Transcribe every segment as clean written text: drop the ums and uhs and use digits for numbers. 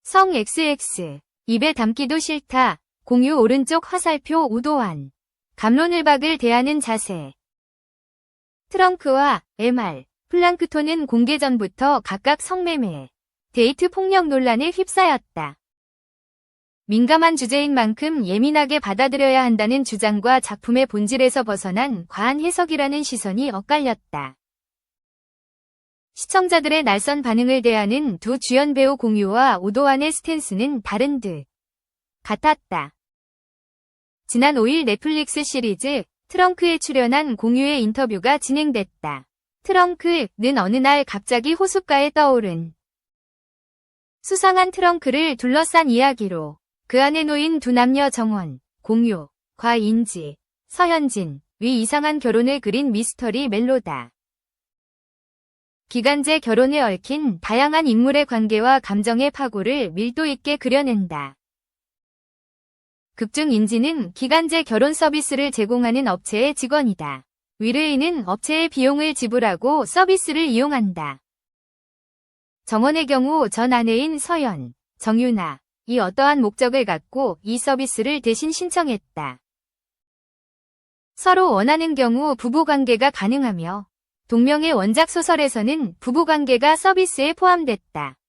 성 XX. 입에 담기도 싫다. 공유 오른쪽 화살표 우도환. 갑론을박을 대하는 자세. 트렁크와 MR, 플랑크톤은 공개 전부터 각각 성매매, 데이트 폭력 논란에 휩싸였다. 민감한 주제인 만큼 예민하게 받아들여야 한다는 주장과 작품의 본질에서 벗어난 과한 해석이라는 시선이 엇갈렸다. 시청자들의 날선 반응을 대하는 두 주연 배우 공유와 우도환의 스탠스는 다른 듯 같았다. 지난 5일 넷플릭스 시리즈 트렁크에 출연한 공유의 인터뷰가 진행됐다. 트렁크는 어느 날 갑자기 호숫가에 떠오른 수상한 트렁크를 둘러싼 이야기로 그 안에 놓인 두 남녀 정원, 공유, 곽인지, 서현진, 위 이상한 결혼을 그린 미스터리 멜로다. 기간제 결혼에 얽힌 다양한 인물의 관계와 감정의 파고를 밀도 있게 그려낸다. 극중 인지는 기간제 결혼 서비스를 제공하는 업체의 직원이다. 위르이는 업체의 비용을 지불하고 서비스를 이용한다. 정원의 경우 전 아내인 서연, 정유나, 이 어떠한 목적을 갖고 이 서비스를 대신 신청했다. 서로 원하는 경우 부부관계가 가능하며 동명의 원작 소설에서는 부부관계가 서비스에 포함됐다.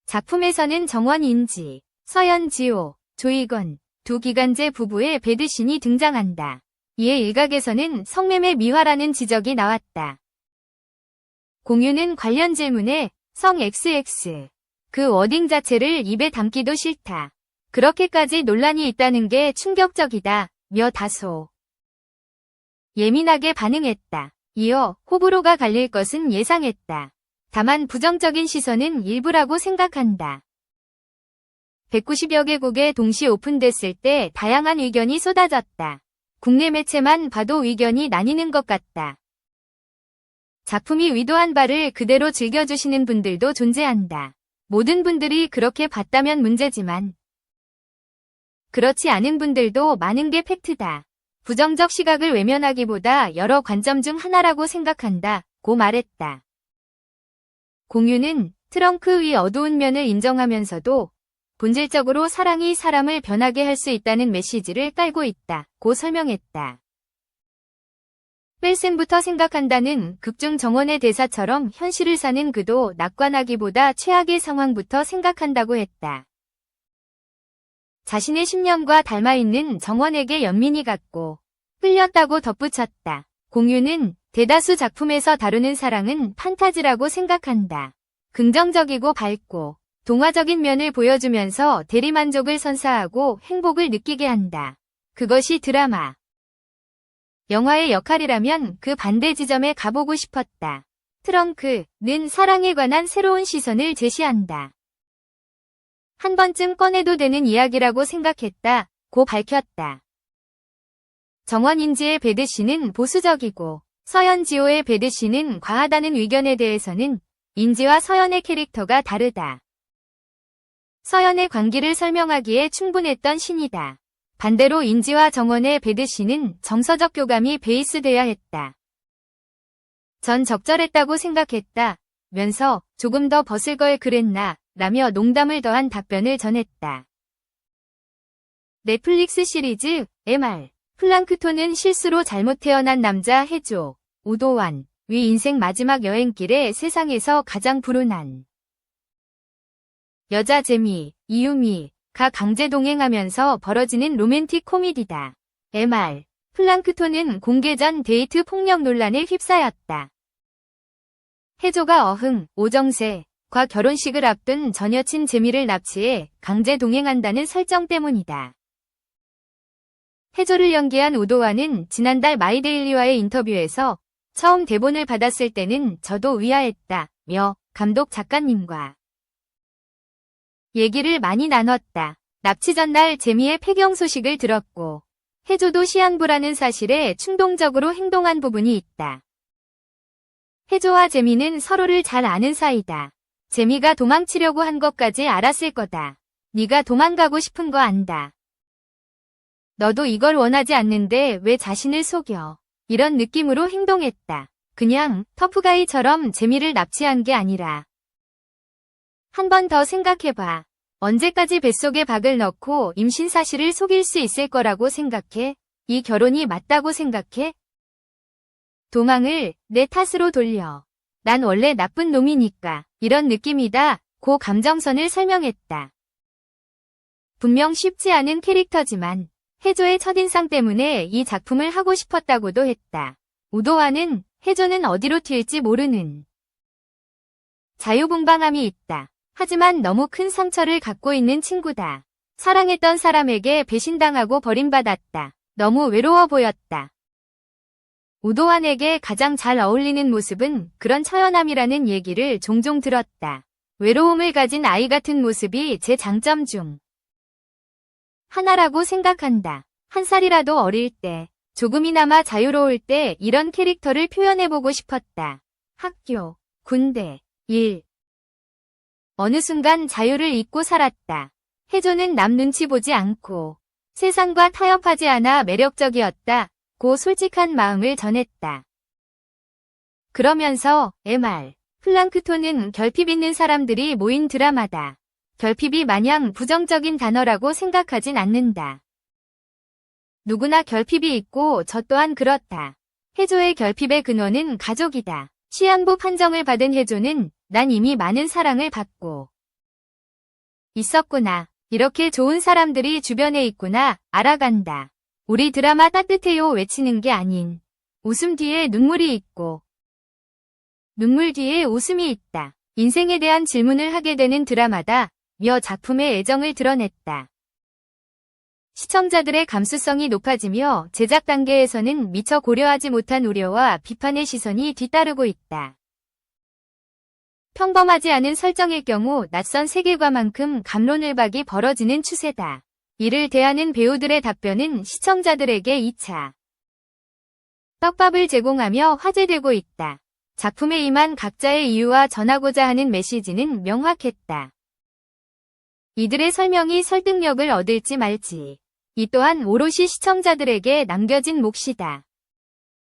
작품에서는 정원인지, 서연지호, 조이건, 두 기간제 부부의 배드신이 등장한다. 이에 일각에서는 성매매 미화라는 지적이 나왔다. 공유는 관련 질문에 성 XX, 그 워딩 자체를 입에 담기도 싫다. 그렇게까지 논란이 있다는 게 충격적이다. 며 다소 예민하게 반응했다. 이어 호불호가 갈릴 것은 예상했다. 다만 부정적인 시선은 일부라고 생각한다. 190여 개국에 동시 오픈됐을 때 다양한 의견이 쏟아졌다. 국내 매체만 봐도 의견이 나뉘는 것 같다. 작품이 의도한 바를 그대로 즐겨주시는 분들도 존재한다. 모든 분들이 그렇게 봤다면 문제지만 그렇지 않은 분들도 많은 게 팩트다. 부정적 시각을 외면하기보다 여러 관점 중 하나라고 생각한다. 고 말했다. 공유는 트렁크의 어두운 면을 인정하면서도 본질적으로 사랑이 사람을 변하게 할 수 있다는 메시지를 깔고 있다. 고 설명했다. 뺄셈부터 생각한다는 극중 정원의 대사처럼 현실을 사는 그도 낙관하기보다 최악의 상황부터 생각한다고 했다. 자신의 10년과 닮아있는 정원에게 연민이 갔고 끌렸다고 덧붙였다. 공유는 대다수 작품에서 다루는 사랑은 판타지라고 생각한다. 긍정적이고 밝고 동화적인 면을 보여주면서 대리만족을 선사하고 행복을 느끼게 한다. 그것이 드라마, 영화의 역할이라면 그 반대 지점에 가보고 싶었다. 트렁크는 사랑에 관한 새로운 시선을 제시한다. 한 번쯤 꺼내도 되는 이야기라고 생각했다. 고 밝혔다. 정원인지의 배드신은 보수적이고 서연지호의 배드신은 과하다는 의견에 대해서는 인지와 서연의 캐릭터가 다르다. 서연의 관계를 설명하기에 충분했던 신이다. 반대로 인지와 정원의 배드신은 정서적 교감이 베이스돼야 했다. 전 적절했다고 생각했다. 면서 조금 더 벗을 걸 그랬나 라며 농담을 더한 답변을 전했다. 넷플릭스 시리즈 MR, 플랑크톤은 실수로 잘못 태어난 남자 해조, 우도환, 위 인생 마지막 여행길에 세상에서 가장 불운한 여자 재미, 이유미가 강제 동행하면서 벌어지는 로맨틱 코미디다. MR, 플랑크톤은 공개 전 데이트 폭력 논란에 휩싸였다. 해조가 어흥, 오정세과 결혼식을 앞둔 전 여친 재미를 납치해 강제 동행한다는 설정 때문이다. 해조를 연기한 우도환은 지난달 마이데일리와의 인터뷰에서 처음 대본을 받았을 때는 저도 의아했다며 감독 작가님과 얘기를 많이 나눴다. 납치 전날 재미의 폐경 소식을 들었고 해조도 시한부라는 사실에 충동적으로 행동한 부분이 있다. 해조와 재미는 서로를 잘 아는 사이다. 재미가 도망치려고 한 것까지 알았을 거다. 네가 도망가고 싶은 거 안다. 너도 이걸 원하지 않는데 왜 자신을 속여. 이런 느낌으로 행동했다. 그냥 터프가이처럼 재미를 납치한 게 아니라 한 번 더 생각해봐. 언제까지 뱃속에 박을 넣고 임신 사실을 속일 수 있을 거라고 생각해? 이 결혼이 맞다고 생각해? 동황을 내 탓으로 돌려. 난 원래 나쁜 놈이니까. 이런 느낌이다. 고 감정선을 설명했다. 분명 쉽지 않은 캐릭터지만 해조의 첫인상 때문에 이 작품을 하고 싶었다고도 했다. 우도환은 해조는 어디로 튈지 모르는 자유분방함이 있다. 하지만 너무 큰 상처를 갖고 있는 친구다. 사랑했던 사람에게 배신당하고 버림받았다. 너무 외로워 보였다. 우도환에게 가장 잘 어울리는 모습은 그런 처연함이라는 얘기를 종종 들었다. 외로움을 가진 아이 같은 모습이 제 장점 중 하나라고 생각한다. 한 살이라도 어릴 때, 조금이나마 자유로울 때 이런 캐릭터를 표현해보고 싶었다. 학교, 군대, 일. 어느 순간 자유를 잊고 살았다. 해조는 남 눈치 보지 않고 세상과 타협하지 않아 매력적이었다. 고 솔직한 마음을 전했다. 그러면서 MR 플랑크톤은 결핍 있는 사람들이 모인 드라마다. 결핍이 마냥 부정적인 단어라고 생각하진 않는다. 누구나 결핍이 있고 저 또한 그렇다. 해조의 결핍의 근원은 가족이다. 시한부 판정을 받은 해조는 난 이미 많은 사랑을 받고 있었구나. 이렇게 좋은 사람들이 주변에 있구나. 알아간다. 우리 드라마 따뜻해요 외치는 게 아닌 웃음 뒤에 눈물이 있고 눈물 뒤에 웃음이 있다. 인생에 대한 질문을 하게 되는 드라마다. 며 작품의 애정을 드러냈다. 시청자들의 감수성이 높아지며 제작 단계에서는 미처 고려하지 못한 우려와 비판의 시선이 뒤따르고 있다. 평범하지 않은 설정일 경우 낯선 세계관만큼 갑론을박이 벌어지는 추세다. 이를 대하는 배우들의 답변은 시청자들에게 2차 떡밥을 제공하며 화제되고 있다. 작품에 임한 각자의 이유와 전하고자 하는 메시지는 명확했다. 이들의 설명이 설득력을 얻을지 말지. 이 또한 오롯이 시청자들에게 남겨진 몫이다.